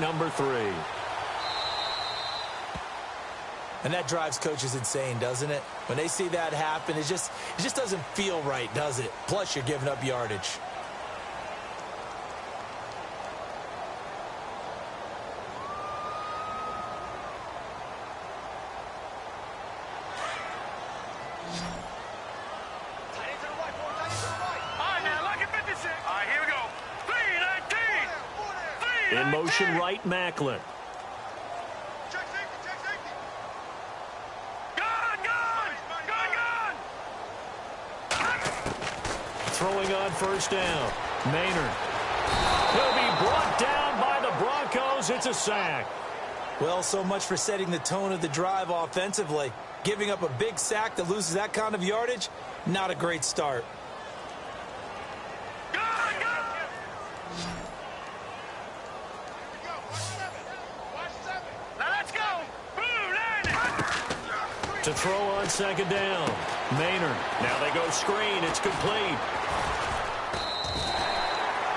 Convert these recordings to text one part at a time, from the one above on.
number 3. And that drives coaches insane, doesn't it? When they see that happen, it just doesn't feel right, does it? Plus, you're giving up yardage. In motion, right, Macklin. Throwing on first down. Maynard. He'll be brought down by the Broncos. It's a sack. Well, so much for setting the tone of the drive offensively. Giving up a big sack that loses that kind of yardage, not a great start. To throw on second down. Maynard. Now they go screen. It's complete.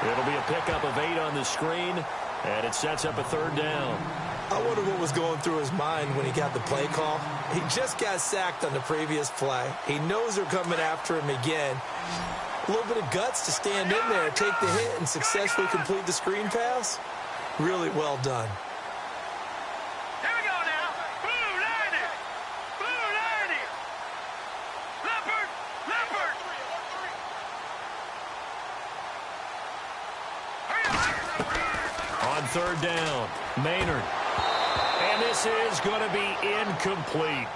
It'll be a pickup of 8 on the screen, and it sets up a third down. I wonder what was going through his mind when he got the play call. He just got sacked on the previous play. He knows they're coming after him again. A little bit of guts to stand in there, take the hit, and successfully complete the screen pass. Really well done. Third down, Maynard. And this is going to be incomplete.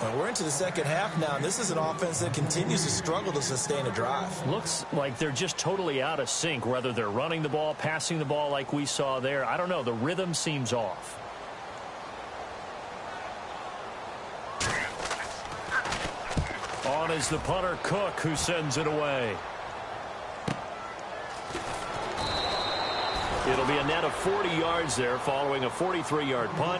Well, we're into the second half now, and this is an offense that continues to struggle to sustain a drive. Looks like they're just totally out of sync, whether they're running the ball, passing the ball like we saw there. I don't know. The rhythm seems off. On is the punter, Cook, who sends it away. It'll be a net of 40 yards there following a 43-yard punt,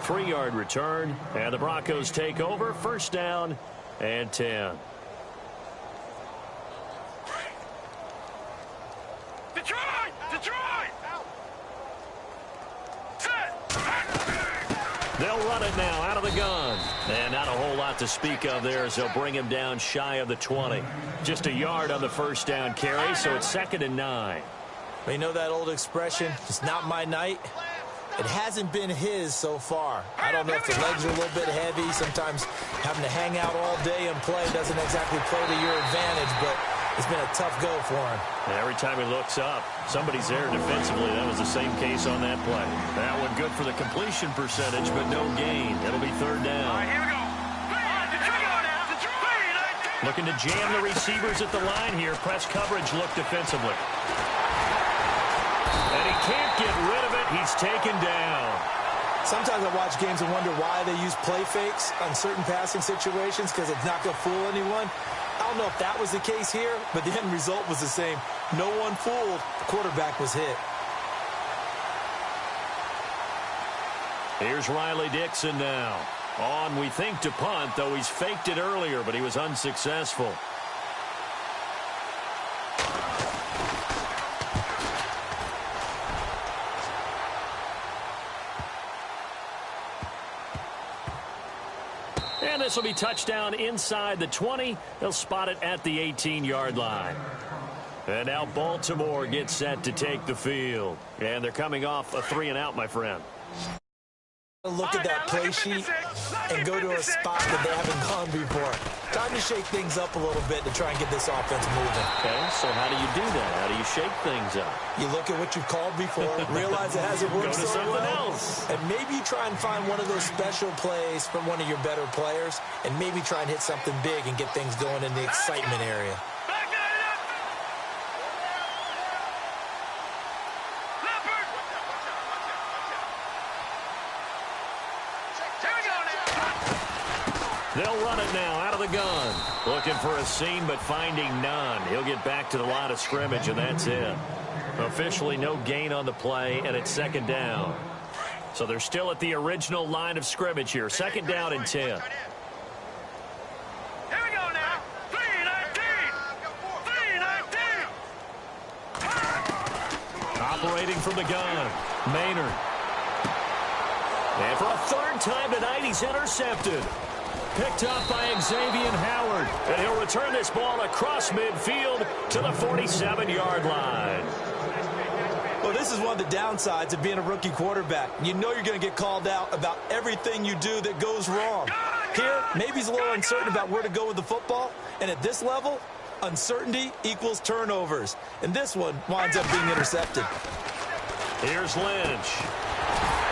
3-yard return, and the Broncos take over. First down and 10. Detroit! They'll run it now out of the gun. And not a whole lot to speak of there as they'll bring him down shy of the 20. Just a yard on the first down carry, so it's 2nd and 9. You know that old expression, it's not my night? It hasn't been his so far. I don't know if the legs are a little bit heavy. Sometimes having to hang out all day and play doesn't exactly play to your advantage, but it's been a tough go for him. And every time he looks up, somebody's there defensively. That was the same case on that play. That one good for the completion percentage, but no gain. It'll be third down. All right, here we go. Looking to jam the receivers at the line here. Press coverage look defensively. And he can't get rid of it. He's taken down. Sometimes I watch games and wonder why they use play fakes on certain passing situations because it's not going to fool anyone. I don't know if that was the case here, but the end result was the same. No one fooled. The quarterback was hit. Here's Riley Dixon now. On, we think, to punt, though he's faked it earlier, but he was unsuccessful. And this will be touchdown inside the 20. They'll spot it at the 18-yard line. And now Baltimore gets set to take the field. And they're coming off a 3-and-out, my friend. Look at that play sheet and go to a spot that they haven't gone before. Time to shake things up a little bit to try and get this offense moving. Okay, so how do you do that? How do you shake things up? You look at what you've called before, realize it hasn't worked so well, and maybe you try and find one of those special plays from one of your better players, and maybe try and hit something big and get things going in the excitement area. They'll run it now out of the gun. Looking for a seam, but finding none. He'll get back to the line of scrimmage, and that's it. Officially no gain on the play, and it's 2nd down. So they're still at the original line of scrimmage here. 2nd down and 10. Here we go now. 3-19. Operating from the gun. Maynard. And for a third time tonight, he's intercepted. Picked up by Xavier Howard. And he'll return this ball across midfield to the 47-yard line. Well, this is one of the downsides of being a rookie quarterback. You know you're going to get called out about everything you do that goes wrong. Here, maybe he's a little uncertain about where to go with the football. And at this level, uncertainty equals turnovers. And this one winds up being intercepted. Here's Lynch.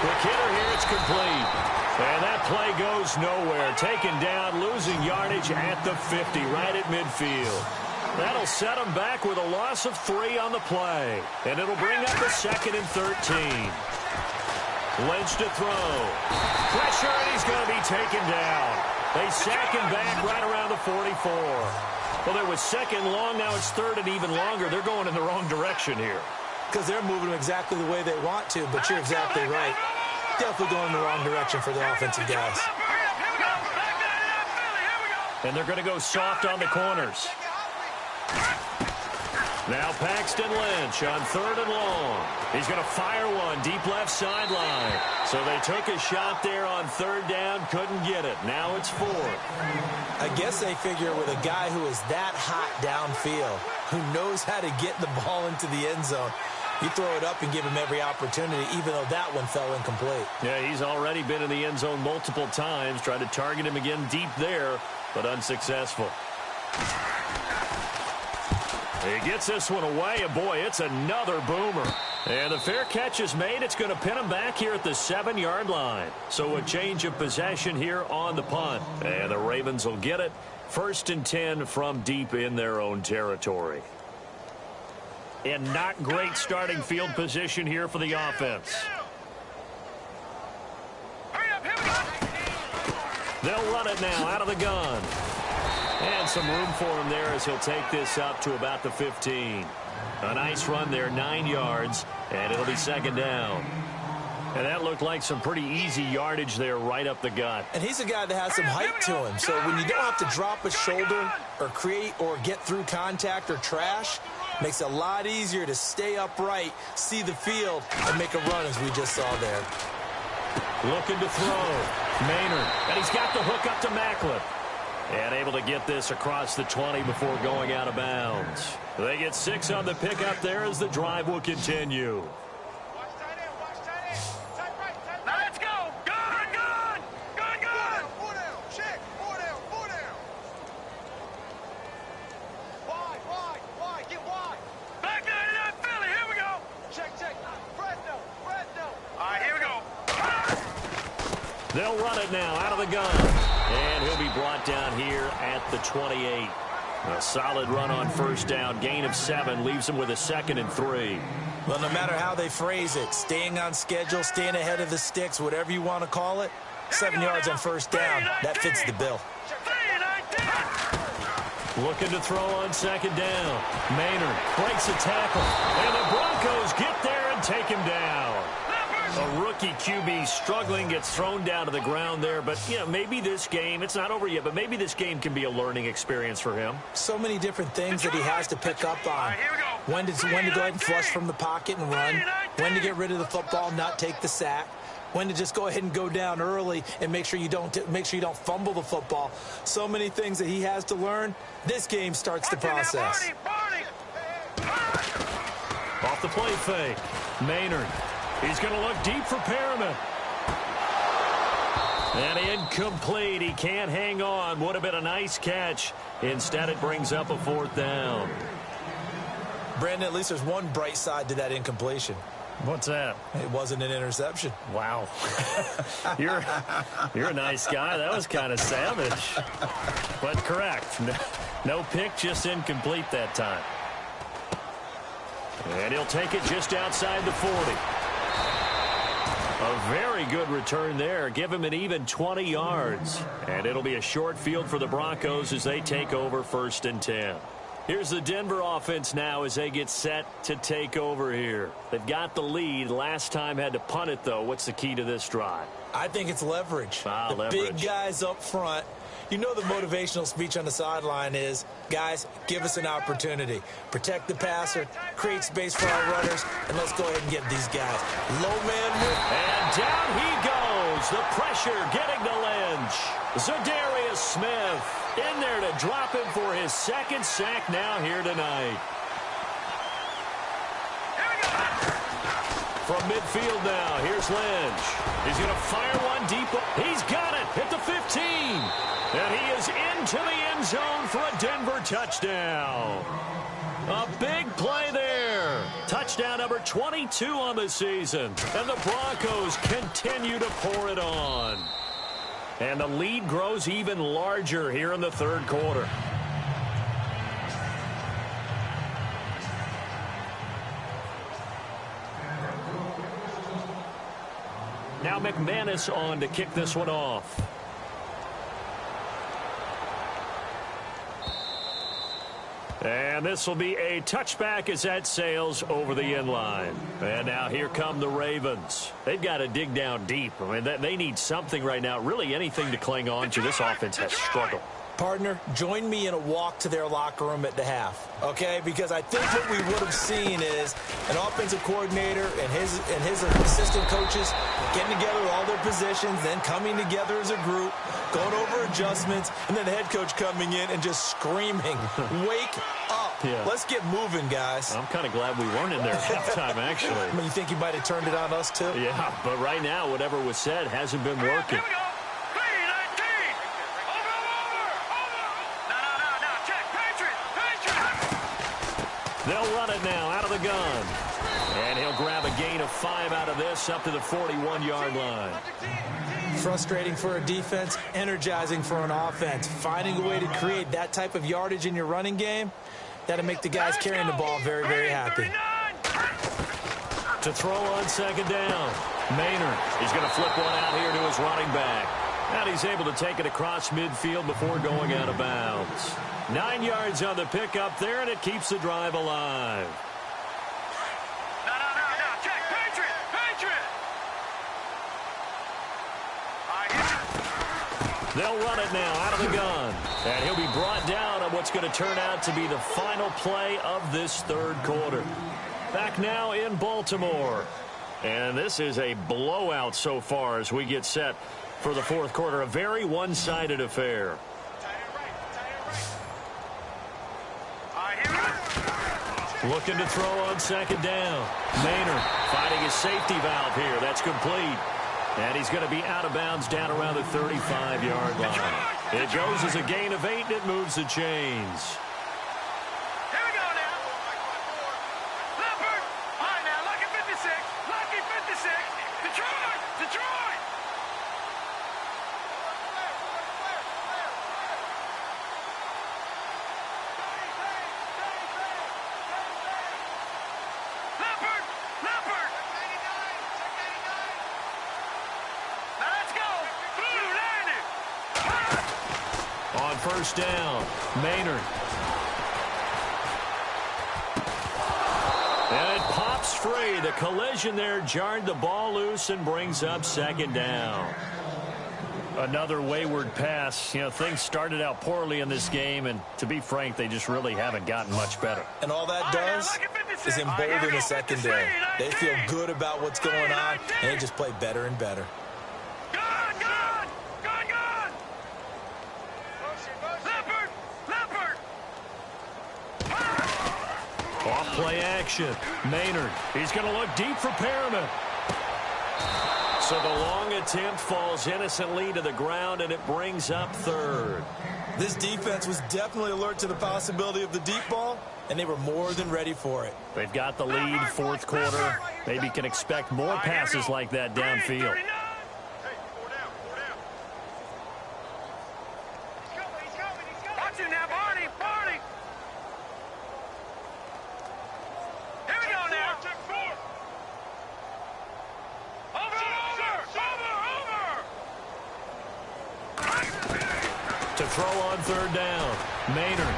Quick hitter here, it's complete. And that play goes nowhere. Taken down, losing yardage at the 50, right at midfield. That'll set him back with a loss of 3 on the play. And it'll bring up a 2nd and 13. Lynch to throw. Pressure, and he's going to be taken down. They sack him back right around the 44. Well, there was 2nd long, now it's 3rd and even longer. They're going in the wrong direction here. Because they're moving them exactly the way they want to, but you're exactly right. Definitely going in the wrong direction for the offensive guys. And they're going to go soft on the corners. Now Paxton Lynch on 3rd and long. He's going to fire one deep left sideline. So they took a shot there on 3rd down, couldn't get it. Now it's 4th. I guess they figure with a guy who is that hot downfield, who knows how to get the ball into the end zone, you throw it up and give him every opportunity, even though that one fell incomplete. Yeah, he's already been in the end zone multiple times. Tried to target him again deep there, but unsuccessful. He gets this one away, and boy, it's another boomer. And the fair catch is made. It's going to pin him back here at the 7-yard line. So a change of possession here on the punt. And the Ravens will get it. 1st and 10 from deep in their own territory. And not great starting field position here for the offense. They'll run it now out of the gun. And some room for him there as he'll take this up to about the 15. A nice run there, 9 yards, and it'll be 2nd down. And that looked like some pretty easy yardage there right up the gut. And he's a guy that has some height to him. So when you don't have to drop a shoulder or create or get through contact or trash, makes it a lot easier to stay upright, see the field, and make a run as we just saw there. Looking to throw. Maynard. And he's got the hook up to Macklin. And able to get this across the 20 before going out of bounds. They get 6 on the pickup there as the drive will continue. Let's go. Gun. Four down. Check. Four down. Wide. Get wide. Back there to that Philly. Here we go. Check. Fresno. All right, here we go. They'll run it now out of the gun. And he'll be brought down here at the 28. A solid run on 1st down. Gain of 7 leaves him with a 2nd and 3. Well, no matter how they phrase it, staying on schedule, staying ahead of the sticks, whatever you want to call it, 7 yards on 1st down, that fits the bill. Looking to throw on 2nd down. Maynard breaks a tackle. And the Broncos get there and take him down. A rookie QB struggling, gets thrown down to the ground there. But, you know, maybe this game, it's not over yet, but maybe this game can be a learning experience for him. So many different things that he has to pick up on. When to go ahead and flush from the pocket and run. When to get rid of the football, not take the sack. When to just go ahead and go down early and make sure you don't fumble the football. So many things that he has to learn. This game starts the process. Off the play fake. Maynard. He's going to look deep for Perriman. And incomplete. He can't hang on. Would have been a nice catch. Instead, it brings up a 4th down. Brandon, at least there's one bright side to that incompletion. What's that? It wasn't an interception. Wow. You're a nice guy. That was kind of savage. But correct. No pick, just incomplete that time. And he'll take it just outside the 40. A very good return there. Give him an even 20 yards. And it'll be a short field for the Broncos as they take over 1st and 10. Here's the Denver offense now as they get set to take over here. They've got the lead. Last time had to punt it, though. What's the key to this drive? I think it's leverage. Leverage. Big guys up front. You know the motivational speech on the sideline is, guys, give us an opportunity. Protect the passer, create space for our runners, and let's go ahead and get these guys. Low man move. And down he goes. pressure getting to Lynch. Zadarius Smith in there to drop him for his second sack now here tonight. From midfield now, here's Lynch. He's going to fire one deep. He's got it at the 15. And he is into the end zone for a Denver touchdown. A big play there. Touchdown number 22 on the season. And the Broncos continue to pour it on. And the lead grows even larger here in the third quarter. Now McManus on to kick this one off. And this will be a touchback as that sails over the end line. And now here come the Ravens. They've got to dig down deep. I mean, they need something right now, really anything to cling on to. This offense has struggled. Partner, join me in a walk to their locker room at the half, okay? Because I think what we would have seen is an offensive coordinator and his assistant coaches getting together with all their positions, then coming together as a group, going over adjustments, and then the head coach coming in and just screaming, wake up. Yeah. Let's get moving, guys. I'm kind of glad we weren't in there at halftime, actually. I mean, you think he might have turned it on us, too? Yeah, but right now, whatever was said hasn't been working. They'll run it now out of the gun. And he'll grab a gain of 5 out of this up to the 41-yard line. Frustrating for a defense, energizing for an offense. Finding a way to create that type of yardage in your running game, that'll make the guys carrying the ball very, very happy. To throw on second down. Maynard, he's going to flip one out here to his running back. And he's able to take it across midfield before going out of bounds. 9 yards on the pickup there, and it keeps the drive alive. No. Check. Patriot. They'll run it now out of the gun. And he'll be brought down on what's going to turn out to be the final play of this third quarter. Back now in Baltimore. And this is a blowout so far as we get set for the fourth quarter. A very one-sided affair. Looking to throw on second down. Maynard fighting his safety valve here. That's complete. And he's going to be out of bounds down around the 35-yard line. It goes as a gain of 8, and it moves the chains. Here we go now. Leopard. All right now, lucky 56. Lucky 56. Detroit. Leopard. Now let's go. Blue landed. On first down, Maynard. And it pops free. The collision there jarred the ball loose and brings up second down. Another wayward pass. You know, things started out poorly in this game, and to be frank, they just really haven't gotten much better. And all that does is embolden the secondary. They feel good about what's going on, and they just play better and better. Gun! Leopard! Off play action. Maynard. He's going to look deep for Perriman. So the long attempt falls innocently to the ground, and it brings up third. This defense was definitely alert to the possibility of the deep ball, and they were more than ready for it. They've got the lead fourth quarter. Maybe can expect more passes like that downfield. Watch it now, Barney. Here we go now. Over. To throw on third down, Maynard.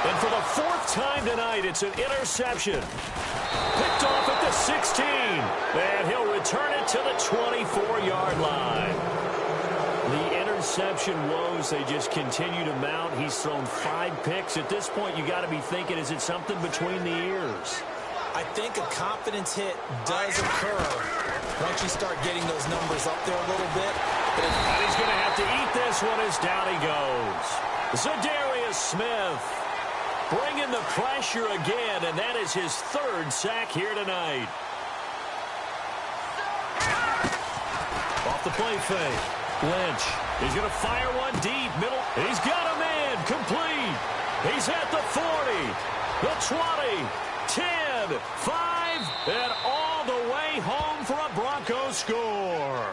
And for the fourth time tonight, it's an interception. Picked off at the 16. And he'll return it to the 24-yard line. The interception woes, they just continue to mount. He's thrown 5 picks. At this point, you got to be thinking, is it something between the ears? I think a confidence hit does occur once you start getting those numbers up there a little bit. And he's going to have to eat this one as down he goes. Zadarius Smith bringing the pressure again, and that is his third sack here tonight. Off the play fake. Lynch. He's going to fire one deep. Middle. He's got a man. Complete. He's at the 40. The 20. 10. 5. And all the way home for a Broncos score.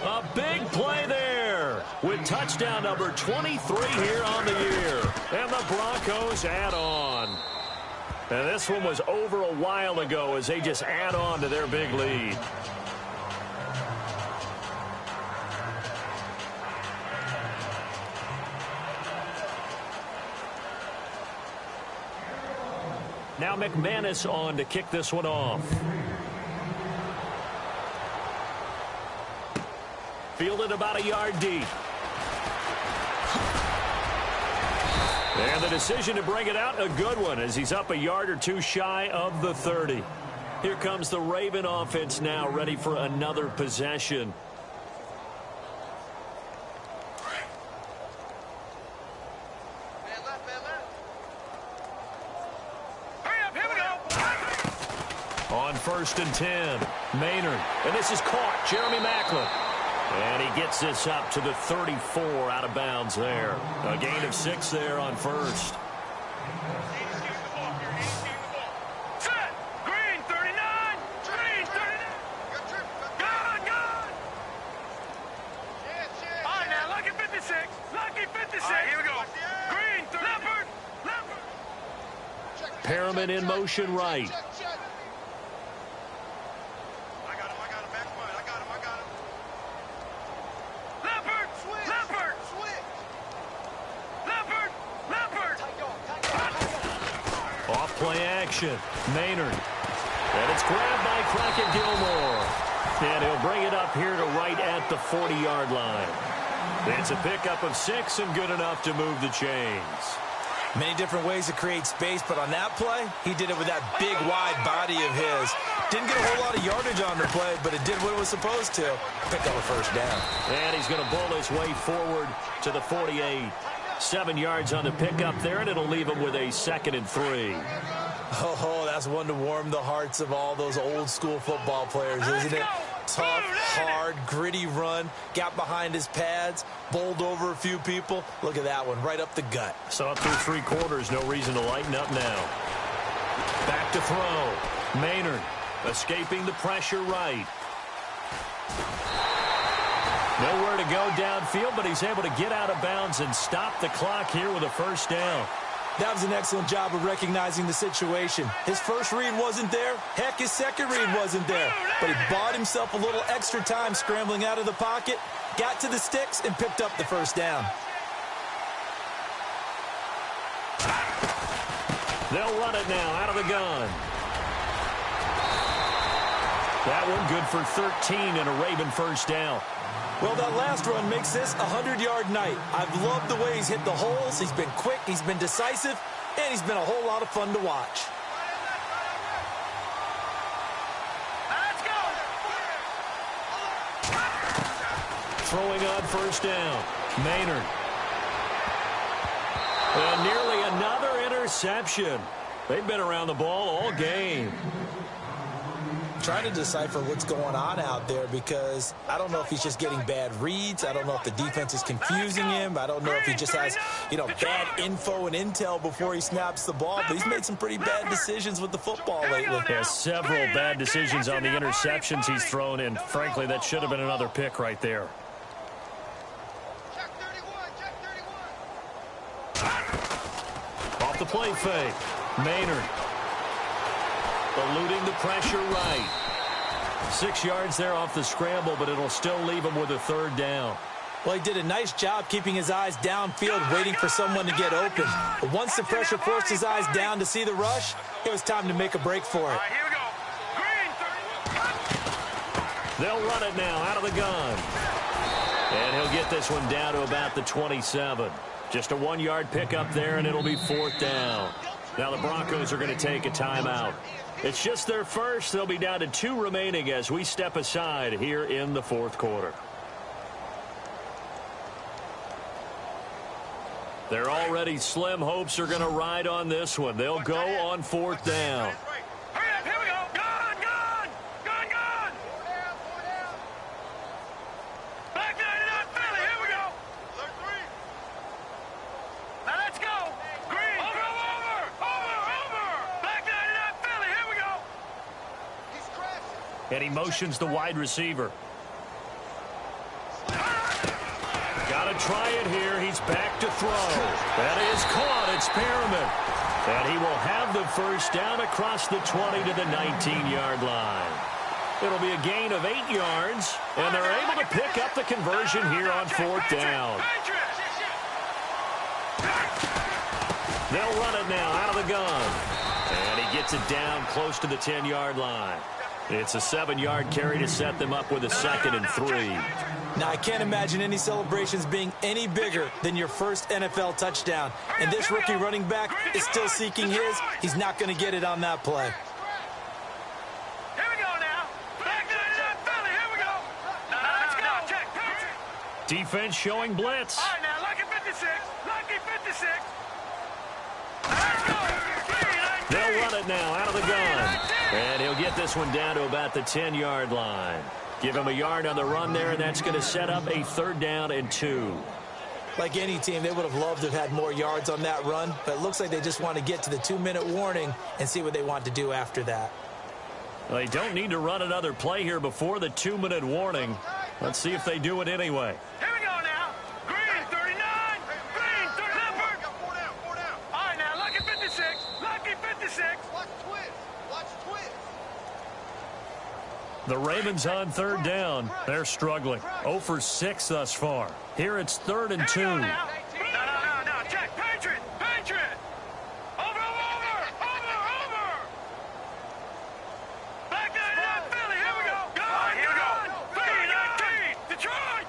A big play there with touchdown number 23 here on the year. And the Broncos add on. And this one was over a while ago as they just add on to their big lead. Now McManus on to kick this one off. Fielded about a yard deep. And the decision to bring it out, a good one, as he's up a yard or two shy of the 30. Here comes the Raven offense now, ready for another possession. On 1st and 10, Maynard. And this is caught, Jeremy Maclin. And he gets this up to the 34 out of bounds there. A gain of 6 there on 1st. Set! Green 39! Green 39! Gone! All right, now, lucky 56. Lucky 56. All right, here we go. Green 30. Leopard. Perriman in motion right. Play action. Maynard. And it's grabbed by Crockett Gilmore. And he'll bring it up here to right at the 40-yard line. It's a pickup of 6 and good enough to move the chains. Many different ways to create space, but on that play, he did it with that big, wide body of his. Didn't get a whole lot of yardage on the play, but it did what it was supposed to. Picked up a first down. And he's going to bull his way forward to the 48. 7 yards on the pickup there, and it'll leave him with a 2nd and 3. Oh, that's one to warm the hearts of all those old-school football players, isn't it? Tough, hard, gritty run. Got behind his pads, bowled over a few people. Look at that one, right up the gut. So up through 3 quarters, no reason to lighten up now. Back to throw. Maynard escaping the pressure right. Nowhere to go downfield, but he's able to get out of bounds and stop the clock here with a first down. That was an excellent job of recognizing the situation. His first read wasn't there. Heck, his second read wasn't there. But he bought himself a little extra time scrambling out of the pocket, got to the sticks, and picked up the first down. They'll run it now out of the gun. That one good for 13 and a Raven first down. Well, that last run makes this a 100-yard night. I've loved the way he's hit the holes. He's been quick, he's been decisive, and he's been a whole lot of fun to watch. Let's go. Throwing on first down. Maynard. And nearly another interception. They've been around the ball all game. Trying to decipher what's going on out there because I don't know if he's just getting bad reads. I don't know if the defense is confusing him. I don't know if he just has, bad info and intel before he snaps the ball. But he's made some pretty bad decisions with the football lately. Yeah, several bad decisions on the interceptions he's thrown in. Frankly, that should have been another pick right there. Off the play fake. Maynard. Eluding the pressure right. 6 yards there off the scramble, but it'll still leave him with a third down. Well, he did a nice job keeping his eyes downfield, waiting for someone to get open. But once the pressure forced his eyes down to see the rush, it was time to make a break for it. All right, here we go. Green 30. They'll run it now out of the gun. And he'll get this one down to about the 27. Just a 1-yard pickup there, and it'll be 4th down. Now the Broncos are going to take a timeout. It's just their first. They'll be down to 2 remaining as we step aside here in the fourth quarter. Their already slim hopes are going to ride on this one. They'll go on 4th down. Hurry up, here we go. Gone. Back 99, Philly, here we go. Alert 3. Now let's go. Green. Over. Back 99, Philly, here we go. He's crashing. And he motions the wide receiver. Got to try it here. He's back to throw. That is caught. It's Perriman. And he will have the first down across the 20 to the 19-yard line. It'll be a gain of 8 yards, and they're able to pick up the conversion here on 4th down. They'll run it now out of the gun. And he gets it down close to the 10-yard line. It's a 7-yard carry to set them up with a 2nd and 3. Now, I can't imagine any celebrations being any bigger than your first NFL touchdown. And this rookie running back is still seeking his. He's not going to get it on that play. Here we go now. Back 99, Philly, here we go. Now, let's go. Defense showing blitz. All right, now, lucky 56. Lucky 56. Let's go. They'll run it now out of the gun. And he'll get this one down to about the 10-yard line. Give him a yard on the run there, and that's going to set up a 3rd down and 2. Like any team, they would have loved to have had more yards on that run, but it looks like they just want to get to the 2-minute warning and see what they want to do after that. Well, they don't need to run another play here before the 2-minute warning. Let's see if they do it anyway. Here we go now. Green, 39. Green, 30. Clifford. 4 down. All right, now, lucky 56. Lucky 56. Watch twist. The Ravens on 3rd down. They're struggling. 0 for 6 thus far. Here it's 3rd and 2. No. Check. Patriot. Over. Back 99, Philly. Here we go. Gone. Green, 19. Detroit.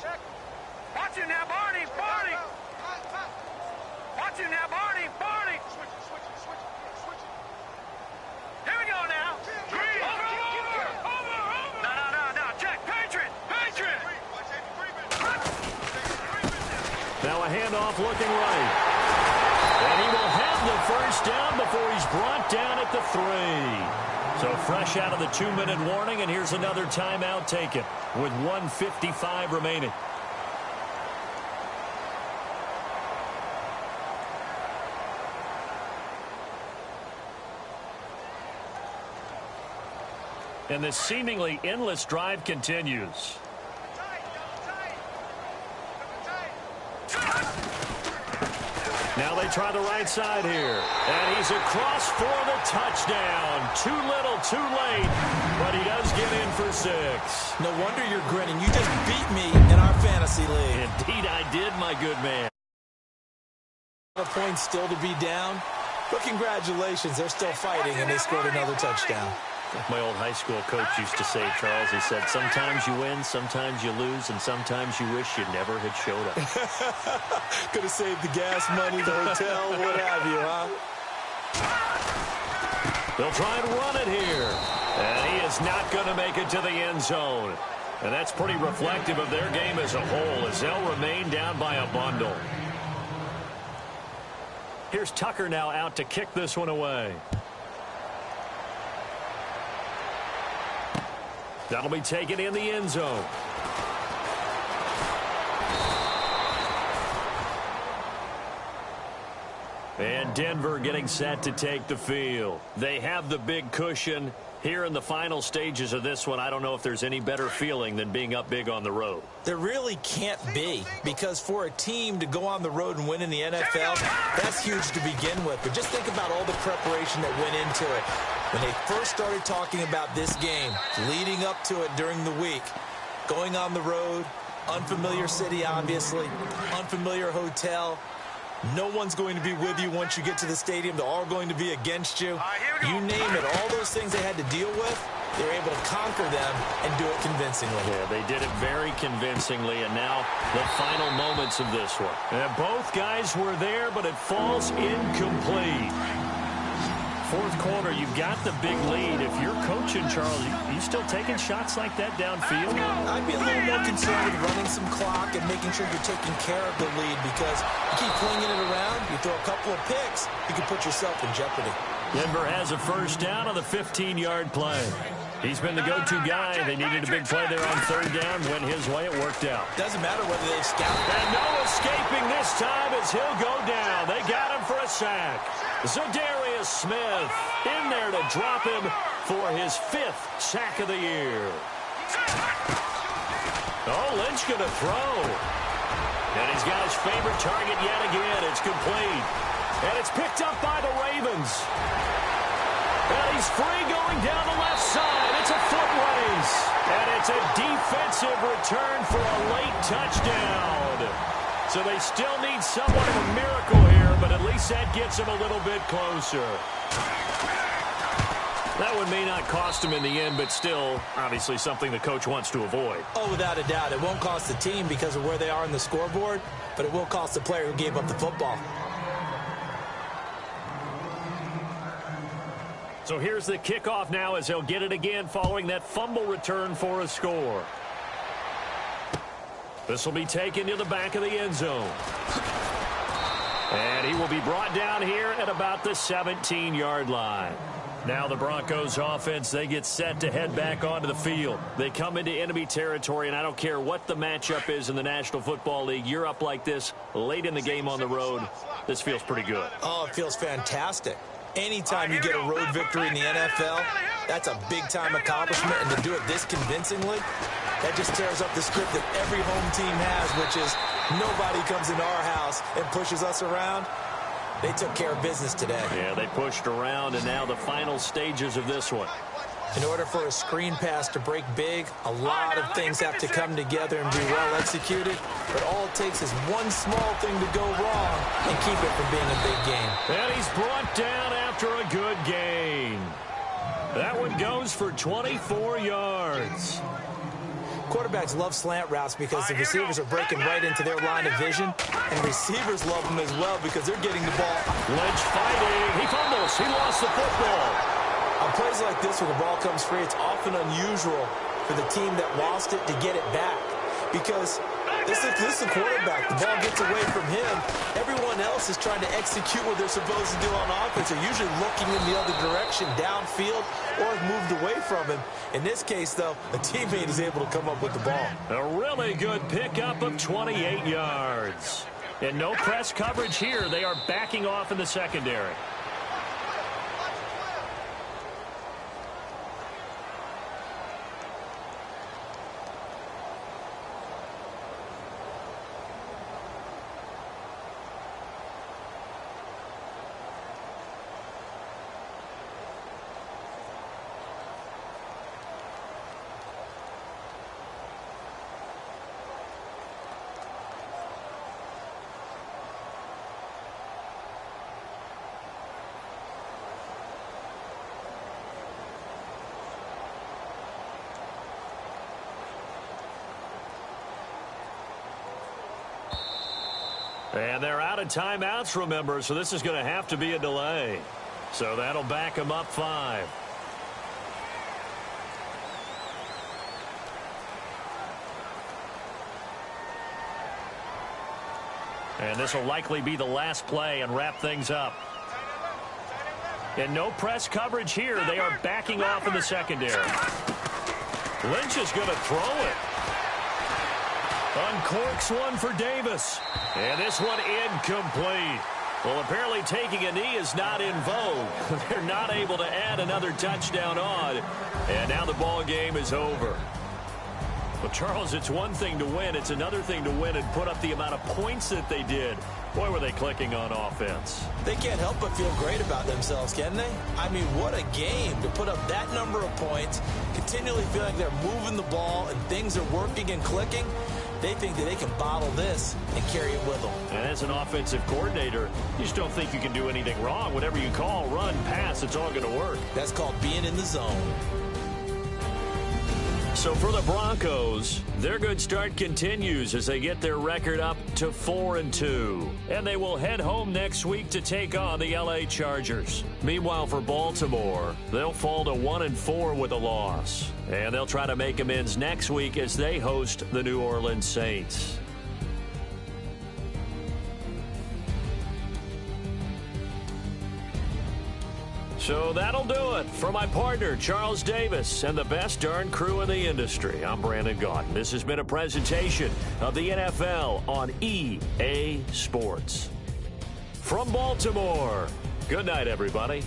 Check. Watch him now, Barney. Watch him now, Barney. Switch it. Here we go now. Green. Over. No. Check. Patriot. Now a handoff looking right. And he will have the first down before he's brought down at the 3. So fresh out of the 2-minute warning, and here's another timeout taken with 1:55 remaining. And this seemingly endless drive continues. Now they try the right side here. And he's across for the touchdown. Too little, too late. But he does get in for 6. No wonder you're grinning. You just beat me in our fantasy league. Indeed I did, my good man. A point still to be down. But congratulations, they're still fighting, and they scored another touchdown. Like my old high school coach used to say, Charles, he said, sometimes you win, sometimes you lose, and sometimes you wish you never had showed up. Could have saved the gas money, the hotel, what have you, huh? They'll try and run it here. And he is not going to make it to the end zone. And that's pretty reflective of their game as a whole, as they'll remain down by a bundle. Here's Tucker now out to kick this one away. That'll be taken in the end zone. And Denver getting set to take the field. They have the big cushion. Here in the final stages of this one, I don't know if there's any better feeling than being up big on the road. There really can't be, because for a team to go on the road and win in the NFL, that's huge to begin with. But just think about all the preparation that went into it. When they first started talking about this game, leading up to it during the week, going on the road, unfamiliar city, obviously, unfamiliar hotel. No one's going to be with you once you get to the stadium. They're all going to be against you. You name it, all those things they had to deal with, they were able to conquer them and do it convincingly. Yeah, they did it very convincingly, and now the final moments of this one. And both guys were there, but it falls incomplete. fourth quarter. You've got the big lead. If you're coaching, Charles, you still taking shots like that downfield? I'd be a little more concerned with running some clock and making sure you're taking care of the lead, because you keep flinging it around, you throw a couple of picks, you can put yourself in jeopardy. Denver has a first down on the 15-yard play. He's been the go-to guy. They needed a big play there on third down. Went his way. It worked out. Doesn't matter whether they scout. And no escaping this time as he'll go down. They got him for a sack. Za'Darius Smith in there to drop him for his 5th sack of the year. Oh, Lynch going to throw. And he's got his favorite target yet again. It's complete. And it's picked up by the Ravens. And he's free going down the left side. It's a foot race. And it's a defensive return for a late touchdown. So they still need somewhat of a miracle here, but at least that gets them a little bit closer. That one may not cost him in the end, but still, obviously something the coach wants to avoid. Oh, without a doubt. It won't cost the team because of where they are on the scoreboard, but it will cost the player who gave up the football. So here's the kickoff now as they'll get it again following that fumble return for a score. This will be taken to the back of the end zone. And he will be brought down here at about the 17-yard line. Now the Broncos offense, they get set to head back onto the field. They come into enemy territory, and I don't care what the matchup is in the National Football League. You're up like this late in the game on the road. This feels pretty good. Oh, it feels fantastic. Anytime you get a road victory in the NFL, that's a big-time accomplishment, and to do it this convincingly, that just tears up the script that every home team has, which is nobody comes into our house and pushes us around. They took care of business today. Yeah, they pushed around, and now the final stages of this one. In order for a screen pass to break big, a lot of things have to come together and be well executed. But all it takes is one small thing to go wrong and keep it from being a big game. And he's brought down after a good gain. That one goes for 24 yards. Quarterbacks love slant routes because the receivers are breaking right into their line of vision, and receivers love them as well because they're getting the ball. Lynch fighting. He fumbles. He lost the football. On plays like this where the ball comes free, it's often unusual for the team that lost it to get it back, because this is the quarterback. The ball gets away from him. Everyone else is trying to execute what they're supposed to do on offense. They're usually looking in the other direction, downfield, or moved away from him. In this case, though, a teammate is able to come up with the ball. A really good pickup of 28 yards. And no press coverage here. They are backing off in the secondary. And they're out of timeouts, remember, so this is going to have to be a delay. So that'll back them up 5. And this will likely be the last play and wrap things up. And no press coverage here. They are backing off in the secondary. Lynch is going to throw it. Uncorks one for Davis. And this one incomplete. Well, apparently taking a knee is not in vogue. They're not able to add another touchdown on. And now the ball game is over. Well, Charles, it's one thing to win. It's another thing to win and put up the amount of points that they did. Boy, were they clicking on offense. They can't help but feel great about themselves, can they? I mean, what a game to put up that number of points, continually feel like they're moving the ball and things are working and clicking. They think that they can bottle this and carry it with them. And as an offensive coordinator, you just don't think you can do anything wrong. Whatever you call, run, pass, it's all going to work. That's called being in the zone. So for the Broncos, their good start continues as they get their record up to 4-2. And they will head home next week to take on the LA Chargers. Meanwhile, for Baltimore, they'll fall to 1-4 with a loss. And they'll try to make amends next week as they host the New Orleans Saints. So that'll do it. For my partner, Charles Davis, and the best darn crew in the industry, I'm Brandon Gaudin. This has been a presentation of the NFL on EA Sports. From Baltimore, good night, everybody.